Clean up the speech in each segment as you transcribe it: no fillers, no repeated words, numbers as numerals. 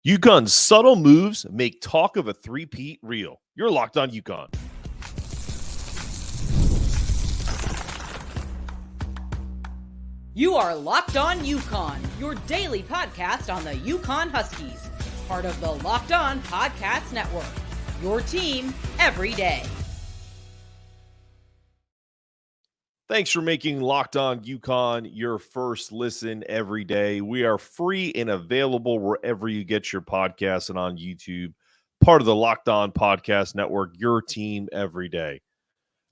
UConn's subtle moves make talk of a three-peat real. You're Locked On UConn. You are Locked On Yukon, your daily podcast on the Yukon Huskies, part of the Locked On Podcast Network, your team every day. Thanks for making Locked On UConn your first listen every day. We are free and available wherever you get your podcasts and on YouTube, part of the Locked On Podcast Network, your team every day.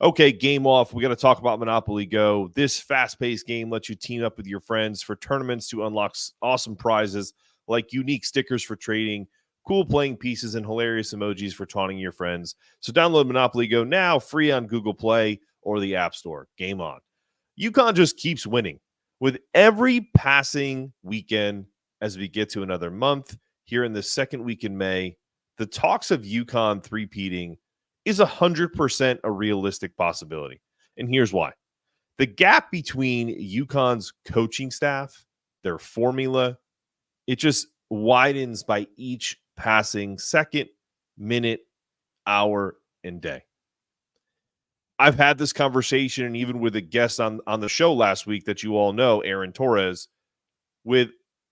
Okay, game off. We got to talk about Monopoly Go. This fast-paced game lets you team up with your friends for tournaments to unlock awesome prizes like unique stickers for trading, cool playing pieces, and hilarious emojis for taunting your friends. So download Monopoly Go now, free on Google Play or the App Store. Game on. UConn just keeps winning with every passing weekend as we get to another month. Here in the second week in May, the talks of UConn three-peating is 100% a realistic possibility. And here's why. The gap between UConn's coaching staff, their formula, it just widens by each passing second, minute, hour, and day. I've had this conversation, and even with a guest on the show last week that you all know, Aaron Torres, with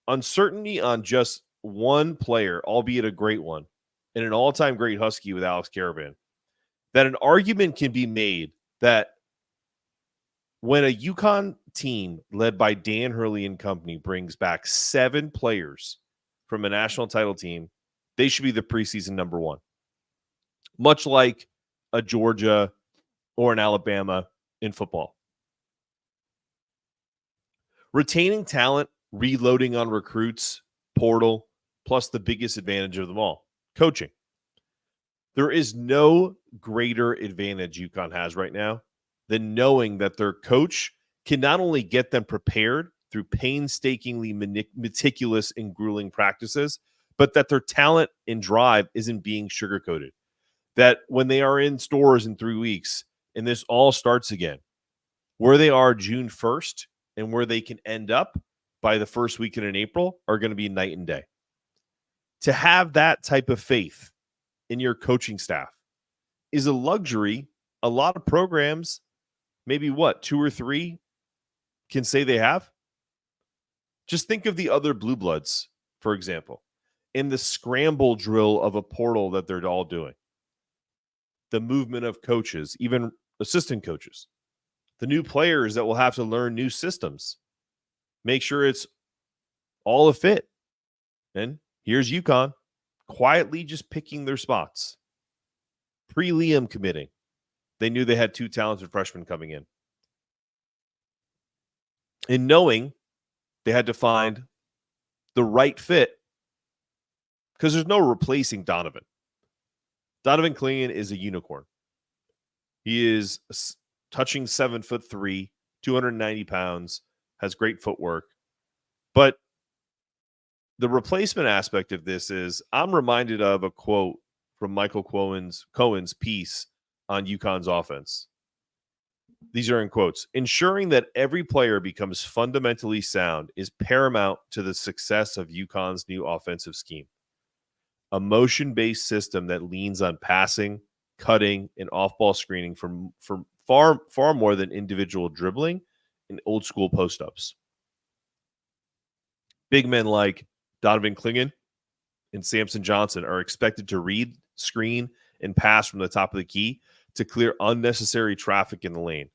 uncertainty on just one player, albeit a great one, and an all-time great Husky with Alex Caravan, that an argument can be made that when a UConn team led by Dan Hurley and company brings back 7 players from a national title team, they should be the preseason number one. Much like a Georgia or an Alabama in football. Retaining talent, reloading on recruits, portal, plus the biggest advantage of them all, coaching. There is no greater advantage UConn has right now than knowing that their coach can not only get them prepared through painstakingly meticulous and grueling practices, but that their talent and drive isn't being sugarcoated. That when they are in stores in 3 weeks and this all starts again, where they are June 1st and where they can end up by the first weekend in April are going to be night and day. To have that type of faith in your coaching staff is a luxury a lot of programs, maybe 2 or 3, can say they have. Just think of the other blue bloods, for example, in the scramble drill of a portal that they're all doing. The movement of coaches, even assistant coaches, the new players that will have to learn new systems, make sure it's all a fit. And here's UConn quietly just picking their spots. Pre-Liam committing. They knew they had 2 talented freshmen coming in. And knowing they had to find the right fit because there's no replacing Donovan. Donovan Clingan is a unicorn. He is touching 7'3", 290 pounds, has great footwork. But the replacement aspect of this is I'm reminded of a quote from Michael Cohen's piece on UConn's offense. These are in quotes. Ensuring that every player becomes fundamentally sound is paramount to the success of UConn's new offensive scheme. A motion-based system that leans on passing, cutting, and off-ball screening for far more than individual dribbling and old-school post-ups. Big men like Donovan Clingan and Samson Johnson are expected to read, screen, and pass from the top of the key to clear unnecessary traffic in the lane.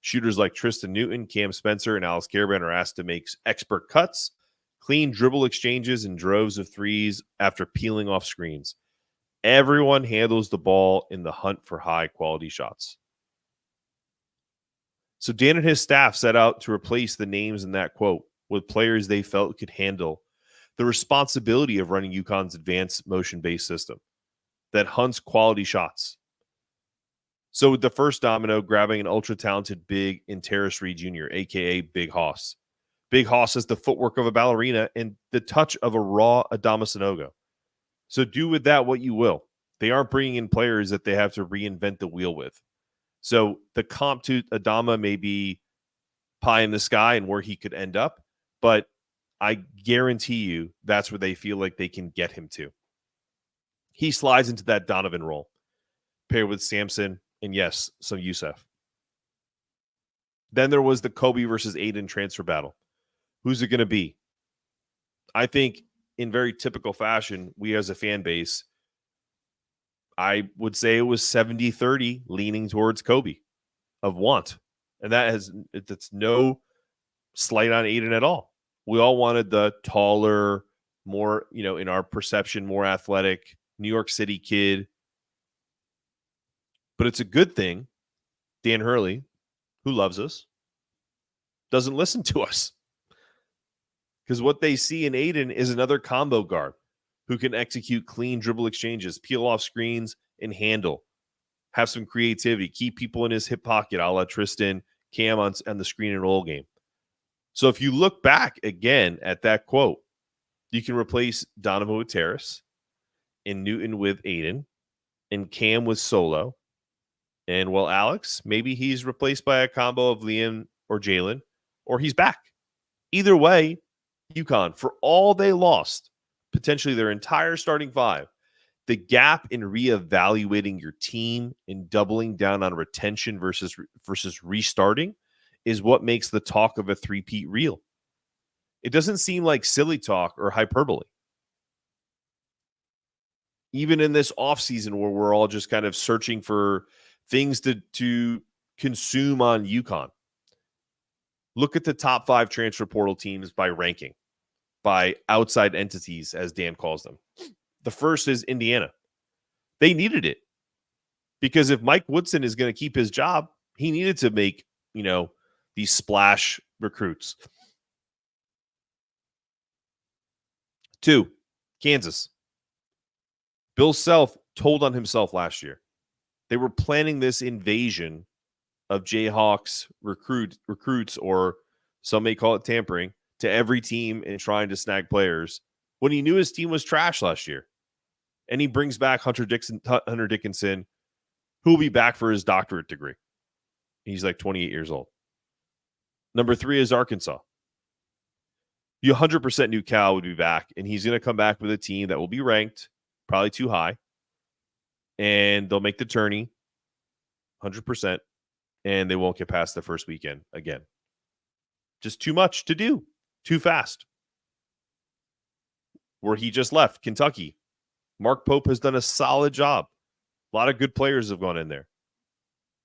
Shooters like Tristan Newton, Cam Spencer, and Alex Caravan are asked to make expert cuts, clean dribble exchanges, and droves of threes after peeling off screens. Everyone handles the ball in the hunt for high-quality shots. So Dan and his staff set out to replace the names in that quote with players they felt could handle the responsibility of running UConn's advanced motion-based system that hunts quality shots. So with the first domino, grabbing an ultra-talented big in Terrace Reed Jr., a.k.a. Big Hoss. Big Hoss has the footwork of a ballerina and the touch of a raw Adama Sanogo. So do with that what you will. They aren't bringing in players that they have to reinvent the wheel with. So the comp to Adama may be pie in the sky and where he could end up, but I guarantee you that's where they feel like they can get him to. He slides into that Donovan role, paired with Samson and, yes, some Youssef. Then there was the Kobe versus Aiden transfer battle. Who's it going to be? I think in very typical fashion, we as a fan base, I would say it was 70-30 leaning towards Kobe of want. And that's no slight on Aiden at all. We all wanted the taller, more, in our perception, more athletic New York City kid. But it's a good thing Dan Hurley, who loves us, doesn't listen to us. Because what they see in Aiden is another combo guard who can execute clean dribble exchanges, peel off screens, and handle. Have some creativity, keep people in his hip pocket, a la Tristan, Cam on the screen and roll game. So if you look back again at that quote, you can replace Donovan with Terrace, and Newton with Aiden, and Cam with Solo. And, well, Alex, maybe he's replaced by a combo of Liam or Jalen, or he's back. Either way, UConn, for all they lost, potentially their entire starting five, the gap in reevaluating your team and doubling down on retention versus restarting is what makes the talk of a three-peat real. It doesn't seem like silly talk or hyperbole. Even in this offseason where we're all just kind of searching for things to consume on UConn. Look at the top 5 transfer portal teams by ranking, by outside entities, as Dan calls them. The first is Indiana. They needed it because if Mike Woodson is going to keep his job, he needed to make, these splash recruits. 2, Kansas. Bill Self told on himself last year. They were planning this invasion of Jayhawks recruits, or some may call it tampering, to every team and trying to snag players when he knew his team was trash last year. And he brings back Hunter Dickinson, who will be back for his doctorate degree. He's like 28 years old. Number 3 is Arkansas. You 100% knew Cal would be back, and he's going to come back with a team that will be ranked, probably too high, and they'll make the tourney 100%, and they won't get past the first weekend again. Just too much to do, too fast. Where he just left, Kentucky. Mark Pope has done a solid job. A lot of good players have gone in there.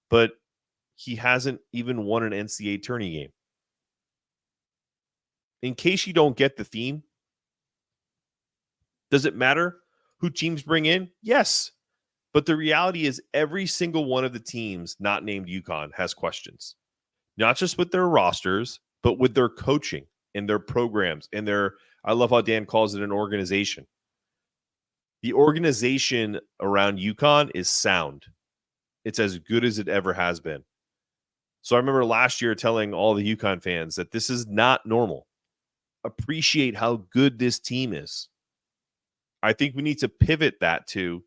But he hasn't even won an NCAA tourney game. In case you don't get the theme, does it matter who teams bring in? Yes. But the reality is every single one of the teams not named UConn has questions. Not just with their rosters, but with their coaching and their programs and their, I love how Dan calls it, an organization. The organization around UConn is sound. It's as good as it ever has been. So I remember last year telling all the UConn fans that this is not normal. Appreciate how good this team is. I think we need to pivot that to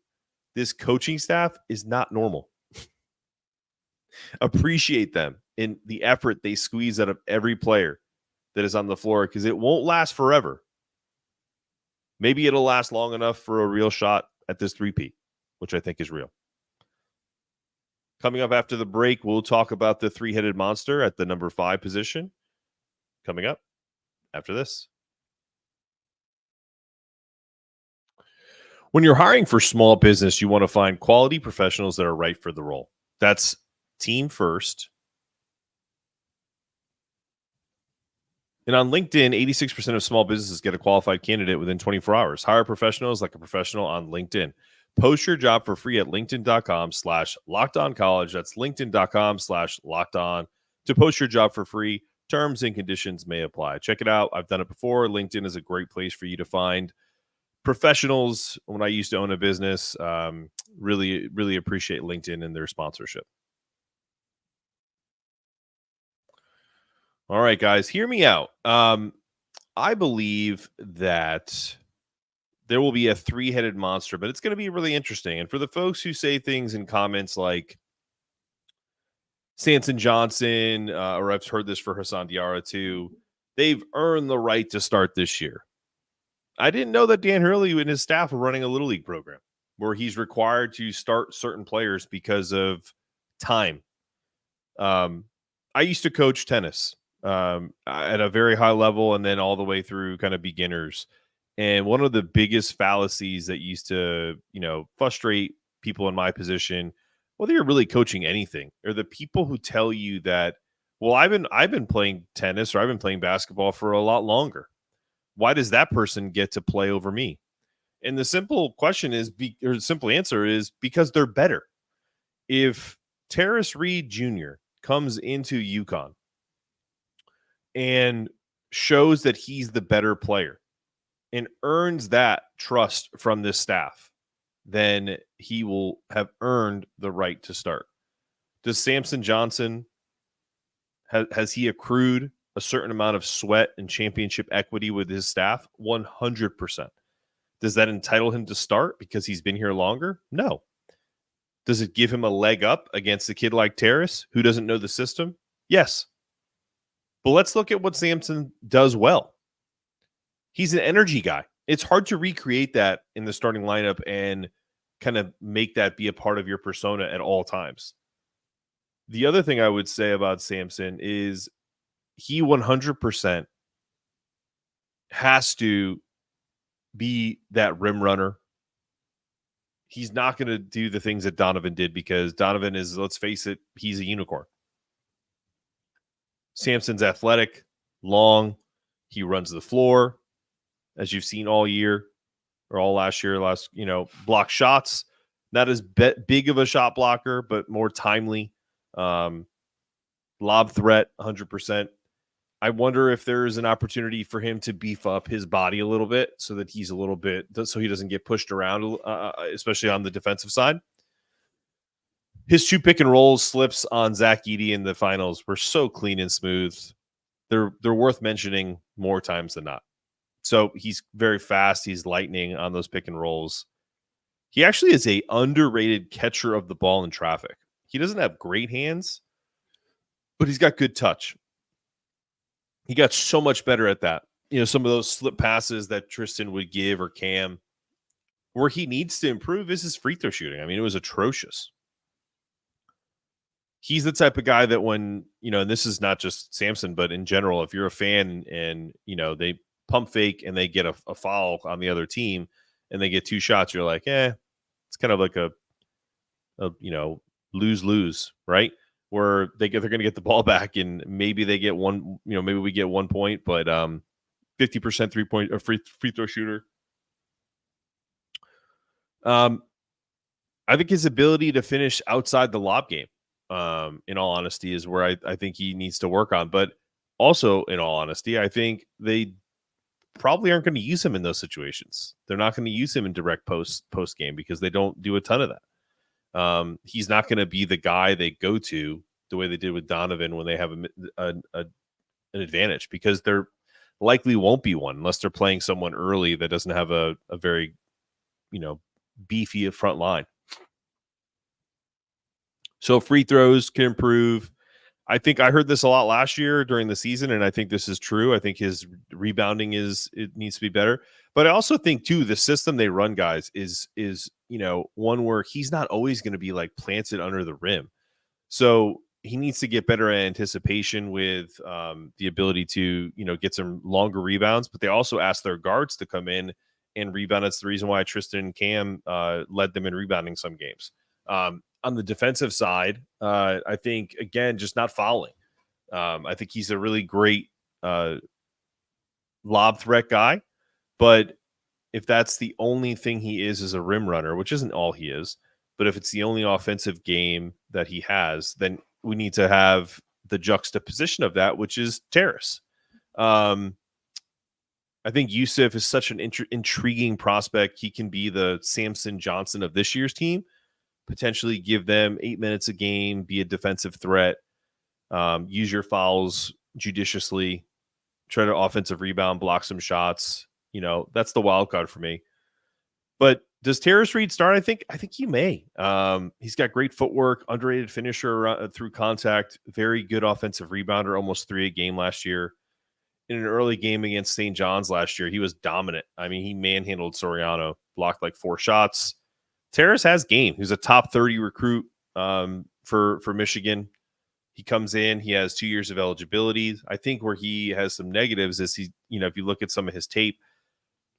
this coaching staff is not normal. Appreciate them in the effort they squeeze out of every player that is on the floor, because it won't last forever. Maybe it'll last long enough for a real shot at this 3P, which I think is real. Coming up after the break, we'll talk about the three-headed monster at the number 5 position. Coming up after this. When you're hiring for small business, you want to find quality professionals that are right for the role. That's team first. And on LinkedIn, 86% of small businesses get a qualified candidate within 24 hours. Hire professionals like a professional on LinkedIn. Post your job for free at linkedin.com/lockedoncollege. That's linkedin.com/lockedon to post your job for free. Terms and conditions may apply. Check it out. I've done it before. LinkedIn is a great place for you to find professionals. When I used to own a business, really, really appreciate LinkedIn and their sponsorship. All right, guys, hear me out. I believe that there will be a three-headed monster, but it's going to be really interesting. And for the folks who say things in comments like Samson Johnson, or I've heard this for Hassan Diarra too, They've earned the right to start this year. I didn't know that Dan Hurley and his staff were running a Little League program where he's required to start certain players because of time. I used to coach tennis at a very high level and then all the way through kind of beginners. And one of the biggest fallacies that used to, frustrate people in my position, whether you're really coaching anything, are the people who tell you that, well, I've been playing tennis or I've been playing basketball for a lot longer. Why does that person get to play over me? And the simple question is, or the simple answer is because they're better. If Terrace Reed Jr. comes into UConn and shows that he's the better player and earns that trust from this staff, then he will have earned the right to start. Does Samson Johnson, has he accrued a certain amount of sweat and championship equity with his staff? 100%. Does that entitle him to start because he's been here longer? No. Does it give him a leg up against a kid like Terrace who doesn't know the system? Yes. But let's look at what Samson does well. He's an energy guy. It's hard to recreate that in the starting lineup and kind of make that be a part of your persona at all times. The other thing I would say about Samson is he 100% has to be that rim runner. He's not going to do the things that Donovan did because Donovan is, let's face it, he's a unicorn. Samson's athletic, long. He runs the floor, as you've seen all year or all last year, block shots. Not as big of a shot blocker, but more timely. Lob threat, 100%. I wonder if there's an opportunity for him to beef up his body a little bit so that he's a little bit, so he doesn't get pushed around, especially on the defensive side. His 2 pick and rolls slips on Zach Edey in the finals were so clean and smooth. They're worth mentioning more times than not. So he's very fast. He's lightning on those pick and rolls. He actually is a underrated catcher of the ball in traffic. He doesn't have great hands, but he's got good touch. He got so much better at that. Some of those slip passes that Tristan would give or Cam, where he needs to improve is his free throw shooting. I mean, it was atrocious. He's the type of guy that when, and this is not just Samson, but in general, if you're a fan and, they pump fake and they get a foul on the other team and they get 2 shots, you're like, it's kind of like a lose-lose, right? Where they're going to get the ball back and maybe they get one, maybe we get 1 point, but 50% 3-point or free throw shooter. I think his ability to finish outside the lob game, in all honesty, is where I think he needs to work on. But also, in all honesty, I think they probably aren't going to use him in those situations. They're not going to use him in direct post game because they don't do a ton of that. He's not going to be the guy they go to the way they did with Donovan when they have an advantage, because there likely won't be one unless they're playing someone early that doesn't have a very, beefy front line. So free throws can improve. I think I heard this a lot last year during the season, and I think this is true. I think his rebounding it needs to be better. But I also think too, the system they run, guys, is one where he's not always going to be like planted under the rim. So he needs to get better at anticipation with the ability to, get some longer rebounds. But they also ask their guards to come in and rebound. That's the reason why Tristan and Cam led them in rebounding some games. On the defensive side, I think, again, just not fouling. I think he's a really great lob threat guy. But if that's the only thing he is a rim runner, which isn't all he is, but if it's the only offensive game that he has, then we need to have the juxtaposition of that, which is Terrace. I think Yusuf is such an intriguing prospect. He can be the Samson Johnson of this year's team, potentially give them 8 minutes a game, be a defensive threat, use your fouls judiciously, try to offensive rebound, block some shots. That's the wild card for me. But does Terrace Reed start? I think he may. He's got great footwork, underrated finisher through contact, very good offensive rebounder, almost 3 a game last year. in an early game against St. John's last year, he was dominant. I mean, he manhandled Soriano, blocked like 4 shots. Terrace has game. He's a top 30 recruit for Michigan. He comes in, he has 2 years of eligibility. I think where he has some negatives is he, if you look at some of his tape,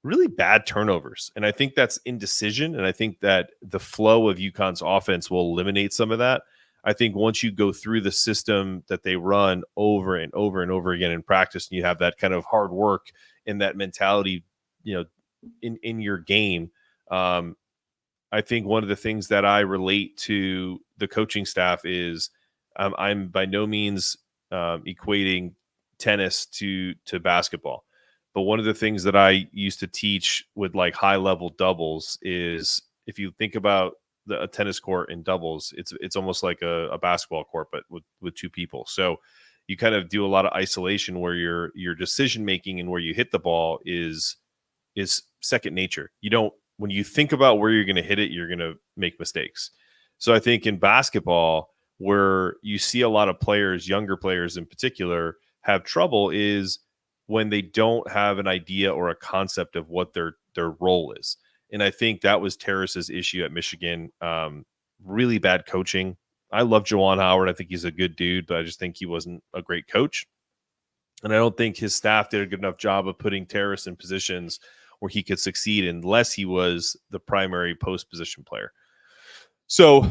really bad turnovers. And I think that's indecision. And I think that the flow of UConn's offense will eliminate some of that. I think once you go through the system that they run over and over and over again in practice, and you have that kind of hard work and that mentality, in your game, I think one of the things that I relate to the coaching staff is I'm by no means equating tennis to basketball. But one of the things that I used to teach with like high level doubles is if you think about a tennis court in doubles, it's almost like a basketball court, but with 2 people. So you kind of do a lot of isolation where your decision making and where you hit the ball is second nature. You don't, when you think about where you're going to hit it, you're going to make mistakes. So I think in basketball, where you see a lot of players, younger players in particular, have trouble is when they don't have an idea or a concept of what their role is. And I think that was Terrace's issue at Michigan. Really bad coaching. I love Juwan Howard. I think he's a good dude, but I just think he wasn't a great coach. And I don't think his staff did a good enough job of putting Terrace in positions where he could succeed unless he was the primary post position player. So,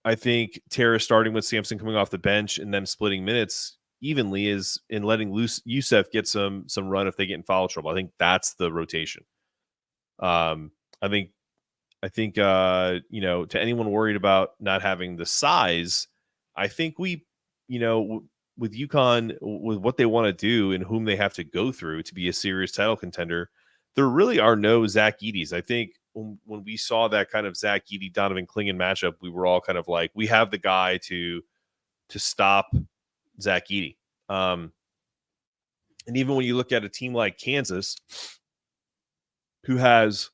I think Terrace starting with Samson coming off the bench and then splitting minutes evenly is in letting Youssef get some run if they get in foul trouble. I think that's the rotation. I think to anyone worried about not having the size, I think we, with UConn, with what they want to do and whom they have to go through to be a serious title contender, there really are no Zach Edey's. I think when we saw that kind of Zach Edey, Donovan Clingan matchup, we were all kind of like, we have the guy to stop Zach Edey. And even when you look at a team like Kansas, who has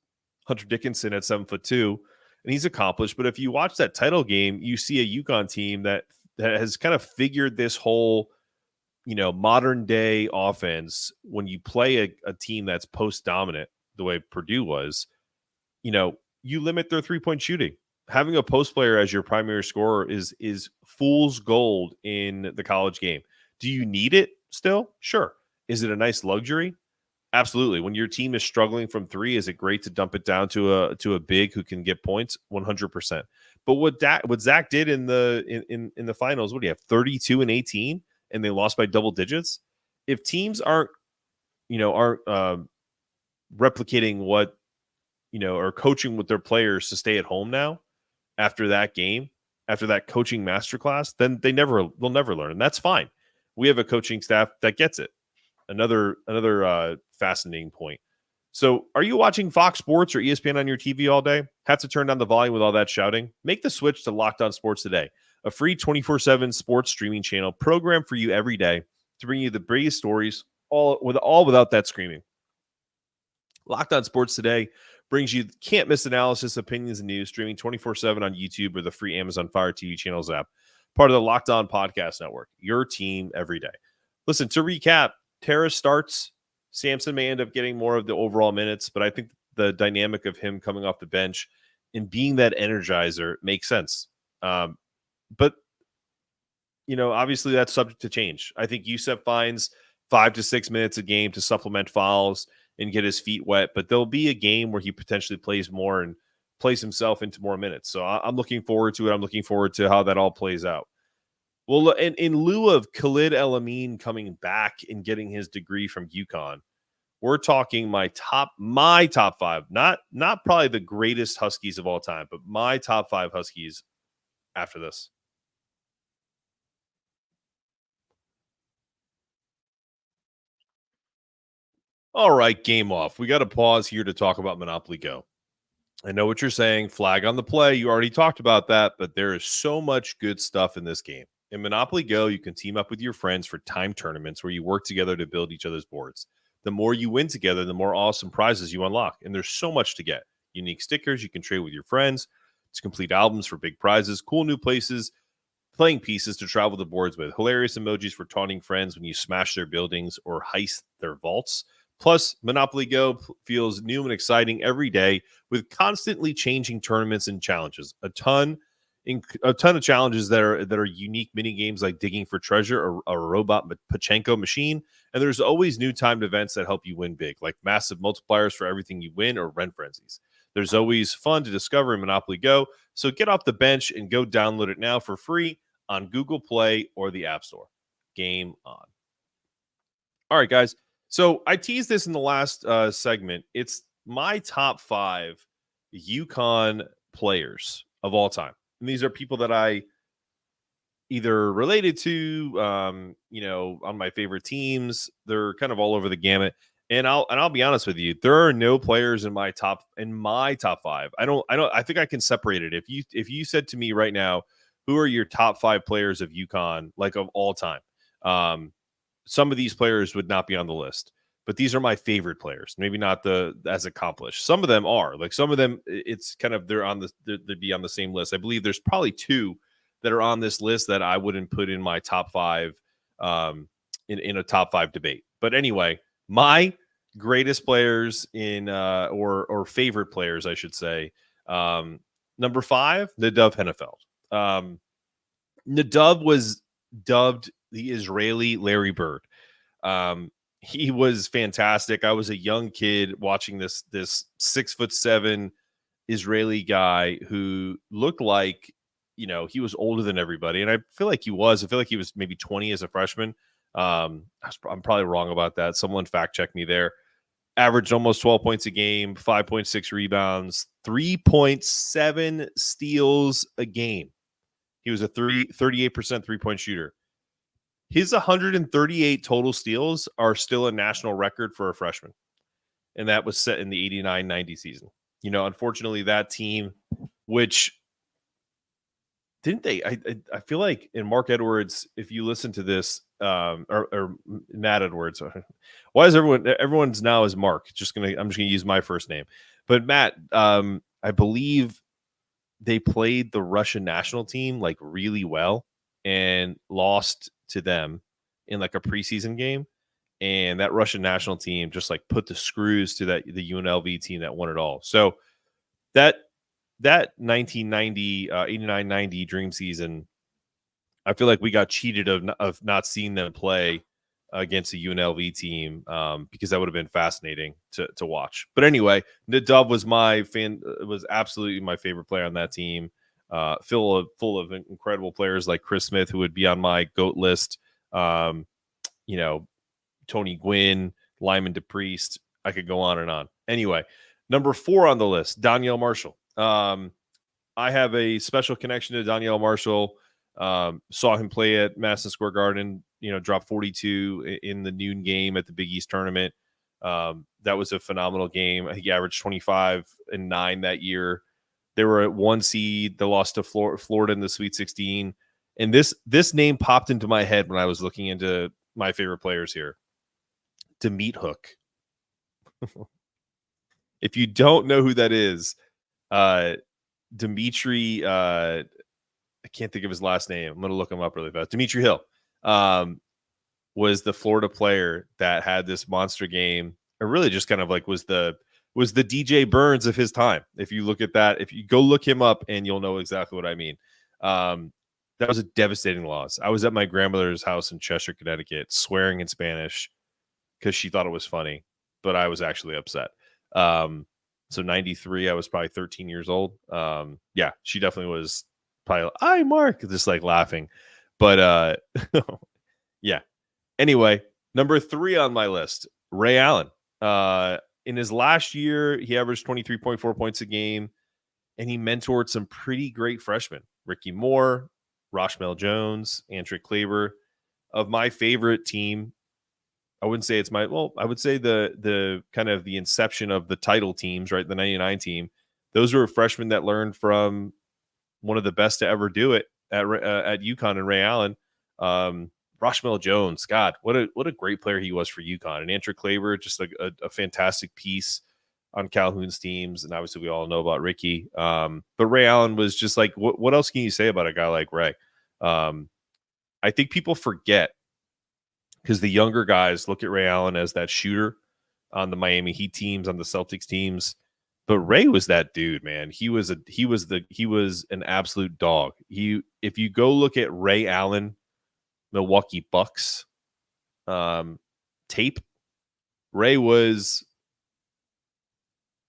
Hunter Dickinson at 7'2", and he's accomplished, but if you watch that title game, you see a UConn team that has kind of figured this whole, modern day offense. When you play a team that's post dominant, the way Purdue was, you limit their 3-point shooting. Having a post player as your primary scorer is fool's gold in the college game. Do you need it still? Sure. Is it a nice luxury? Absolutely. When your team is struggling from 3, is it great to dump it down to a big who can get points? 100%. But what Zach did in the finals, what do you have? 32 and 18, and they lost by double digits. If teams aren't replicating what, or coaching with their players to stay at home now after that game, after that coaching masterclass, then they'll never learn. And that's fine. We have a coaching staff that gets it. Another fascinating point. So are you watching Fox Sports or ESPN on your TV all day? Have to turn down the volume with all that shouting? Make the switch to Locked On Sports Today, a free 24/7 sports streaming channel programmed for you every day to bring you the biggest stories, all without that screaming. Locked On Sports Today brings you can't-miss analysis, opinions, and news, streaming 24/7 on YouTube or the free Amazon Fire TV channels app. Part of the Locked On Podcast Network, your team every day. Listen, to recap, Terrace starts. Samson may end up getting more of the overall minutes, but I think the dynamic of him coming off the bench and being that energizer makes sense. But, obviously that's subject to change. I think Youssef finds 5 to 6 minutes a game to supplement fouls and get his feet wet, but there'll be a game where he potentially plays more and plays himself into more minutes. So I'm looking forward to it. I'm looking forward to how that all plays out. Well, in lieu of Khalid El-Amin coming back and getting his degree from UConn, we're talking my top 5, not probably the greatest Huskies of all time, but my top 5 Huskies after this. All right, game off. We got to pause here to talk about Monopoly Go. I know what you're saying. Flag on the play. You already talked about that, but there is so much good stuff in this game. In Monopoly Go, you can team up with your friends for time tournaments where you work together to build each other's boards. The more you win together, the more awesome prizes you unlock. And there's so much to get. Unique stickers you can trade with your friends. It's complete albums for big prizes, cool new places, playing pieces to travel the boards with, hilarious emojis for taunting friends when you smash their buildings or heist their vaults. Plus, Monopoly Go feels new and exciting every day with constantly changing tournaments and challenges. A ton of challenges that are unique mini games like digging for treasure or a robot Pachenko machine. And there's always new timed events that help you win big, like massive multipliers for everything you win or rent frenzies. There's always fun to discover in Monopoly Go. So get off the bench and go download it now for free on Google Play or the App Store. Game on. All right, guys. So I teased this in the last segment. It's my top 5 UConn players of all time. And these are people that I either related to, on my favorite teams. They're kind of all over the gamut. And I'll be honest with you, there are no players in my top 5. I think I can separate it. If you said to me right now, who are your top 5 players of UConn, like of all time? Some of these players would not be on the list, but these are my favorite players. Maybe not as accomplished. Some of them are, like, some of them, it's kind of, they'd be on the same list. I believe there's probably 2 that are on this list that I wouldn't put in my top 5 in a top 5 debate. But anyway, my greatest players or favorite players, I should say. Number 5, Nadav Hennefeld. Nadav was dubbed the Israeli Larry Bird. He was fantastic. I was a young kid watching this 6'7" Israeli guy who looked like, he was older than everybody. And I feel like he was. I feel like he was maybe 20 as a freshman. I'm probably wrong about that. Someone fact check me there. Averaged almost 12 points a game, 5.6 rebounds, 3.7 steals a game. He was a 38% three-point shooter. His 138 total steals are still a national record for a freshman. And that was set in the 89-90 season. Unfortunately, that team, which didn't they? I feel like in Mark Edwards, if you listen to this, or Matt Edwards, why is everyone's now is Mark? I'm just gonna use my first name. But Matt, I believe they played the Russian national team like really well and lost to them in like a preseason game. And that Russian national team just like put the screws to the UNLV team that won it all. So that 1990, 89-90 dream season, I feel like we got cheated of not seeing them play against a UNLV team, because that would have been fascinating to watch. But anyway, Nadav was absolutely my favorite player on that team. Full of incredible players like Chris Smith, who would be on my GOAT list. Tony Gwynn, Lyman DePriest. I could go on and on. Anyway, number 4 on the list, Danielle Marshall. I have a special connection to Danielle Marshall. Saw him play at Madison Square Garden, dropped 42 in the noon game at the Big East tournament. That was a phenomenal game. I think he averaged 25 and 9 that year. They were at 1 seed. They lost to Florida in the Sweet 16. And this name popped into my head when I was looking into my favorite players here. Demeet Hook. If you don't know who that is, Dimitri, I can't think of his last name. I'm going to look him up really fast. Dimitri Hill was the Florida player that had this monster game. It really just kind of like was the DJ Burns of his time. If you look at that, if you go look him up, and you'll know exactly what I mean. That was a devastating loss. I was at my grandmother's house in Cheshire, Connecticut, swearing in Spanish because she thought it was funny, but I was actually upset. So 93, I was probably 13 years old. Yeah, she definitely was probably, "Hi, Mark," just like laughing. But yeah. Anyway, number 3 on my list, Ray Allen. In his last year, he averaged 23.4 points a game, and he mentored some pretty great freshmen. Ricky Moore, Roshmel Jones, Antrick Kleber. Of my favorite team, I wouldn't say it's I would say the kind of the inception of the title teams, right? The 99 team. Those were freshmen that learned from one of the best to ever do it at UConn and Ray Allen. Roshmel Jones, God, what a great player he was for UConn. And Antrick Kleber, just a fantastic piece on Calhoun's teams. And obviously we all know about Ricky. But Ray Allen was just like, what else can you say about a guy like Ray? I think people forget because the younger guys look at Ray Allen as that shooter on the Miami Heat teams, on the Celtics teams. But Ray was that dude, man. He was an absolute dog. If you go look at Ray Allen, Milwaukee Bucks tape, Ray was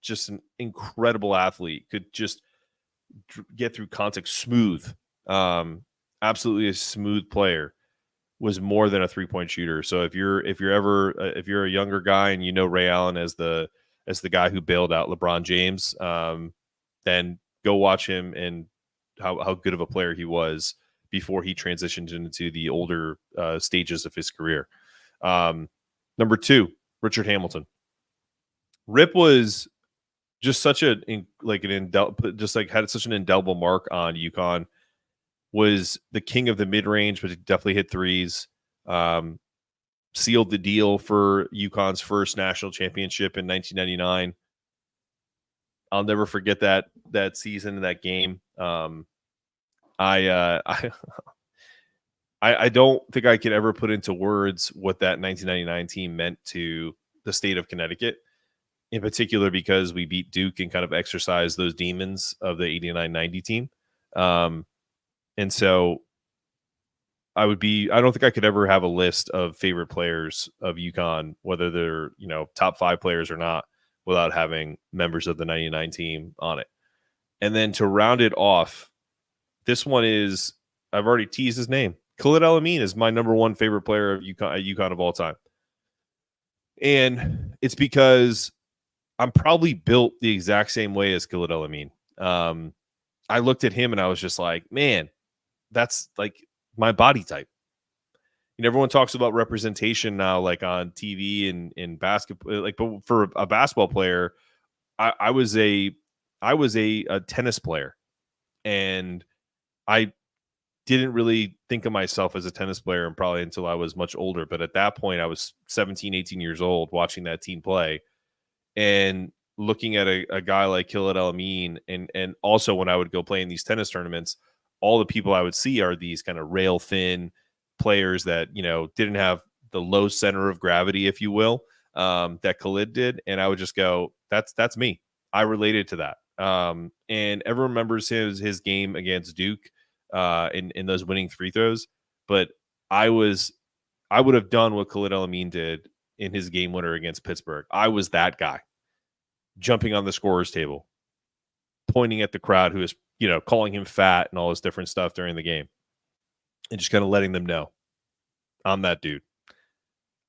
just an incredible athlete. Could just get through contact smooth. Absolutely a smooth player. Was more than a 3-point shooter. So if you're a younger guy and you know Ray Allen as the guy who bailed out LeBron James, then go watch him and how good of a player he was before he transitioned into the older stages of his career. Number 2, Richard Hamilton. Rip was just such had such an indelible mark on UConn. Was the king of the mid-range, but definitely hit threes. Sealed the deal for UConn's first national championship in 1999. I'll never forget that season and that game. I don't think I could ever put into words what that 1999 team meant to the state of Connecticut, in particular because we beat Duke and kind of exercised those demons of the 89-90 team. And so I don't think I could ever have a list of favorite players of UConn, whether they're, top 5 players or not, without having members of the 99 team on it. And then to round it off, this one is, I've already teased his name. Khalid El-Amin is my number 1 favorite player of UConn of all time. And it's because I'm probably built the exact same way as Khalid El-Amin. I looked at him and I was just like, man, that's like my body type. Everyone talks about representation now, like on TV and in basketball. But for a basketball player, I was a tennis player, and I didn't really think of myself as a tennis player, and probably until I was much older. But at that point, I was 17, 18 years old, watching that team play, and looking at a guy like Khalid El-Amin, and also when I would go play in these tennis tournaments, all the people I would see are these kind of rail thin players that, didn't have the low center of gravity, if you will, that Khalid did. And I would just go, that's me. I related to that. And everyone remembers his game against Duke in those winning free throws. But I would have done what Khalid El-Amin did in his game winner against Pittsburgh. I was that guy, jumping on the scorer's table, pointing at the crowd who is, calling him fat and all this different stuff during the game, and just kind of letting them know I'm that dude.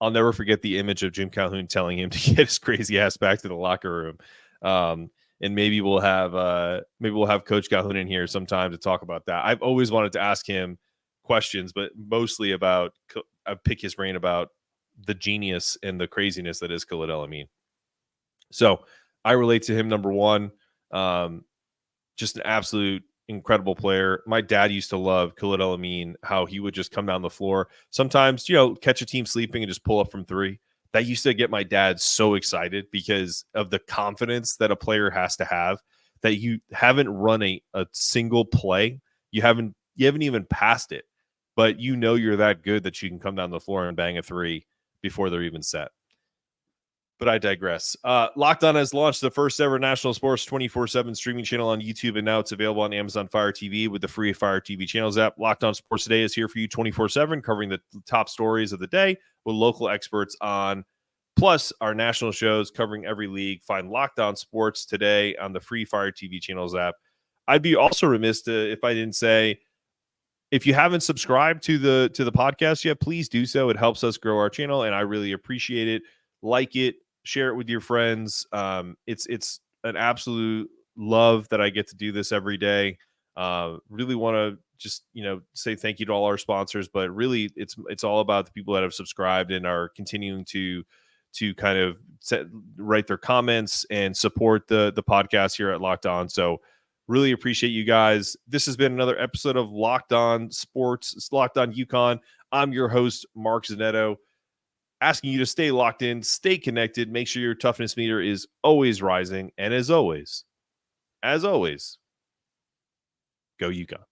I'll never forget the image of Jim Calhoun telling him to get his crazy ass back to the locker room. And maybe we'll have Coach Calhoun in here sometime to talk about that. I've always wanted to ask him questions, but mostly about pick his brain about the genius and the craziness that is Khalid El-Amin. So I relate to him, number 1. Just an absolute incredible player. My dad used to love Khalid El-Amin, how he would just come down the floor. Sometimes, catch a team sleeping and just pull up from 3. That used to get my dad so excited because of the confidence that a player has to have, that you haven't run a single play. You haven't even passed it, but you're that good that you can come down the floor and bang a 3 before they're even set. But I digress. Locked On has launched the first ever national sports 24/7 streaming channel on YouTube, and now it's available on Amazon Fire TV with the free Fire TV channels app. Locked On Sports Today is here for you 24/7, covering the top stories of the day with local experts on, plus our national shows covering every league. Find Locked On Sports Today on the free Fire TV channels app. I'd be also remiss if I didn't say, if you haven't subscribed to the podcast yet, please do so. It helps us grow our channel, and I really appreciate it. Like it. Share it with your friends. It's an absolute love that I get to do this every day. Really want to just, say thank you to all our sponsors, but really it's all about the people that have subscribed and are continuing to kind of write their comments and support the podcast here at Locked On. So really appreciate you guys. This has been another episode of Locked On Sports, Locked On UConn. I'm your host, Mark Zanetto, asking you to stay locked in, stay connected, make sure your toughness meter is always rising. And as always, go UConn.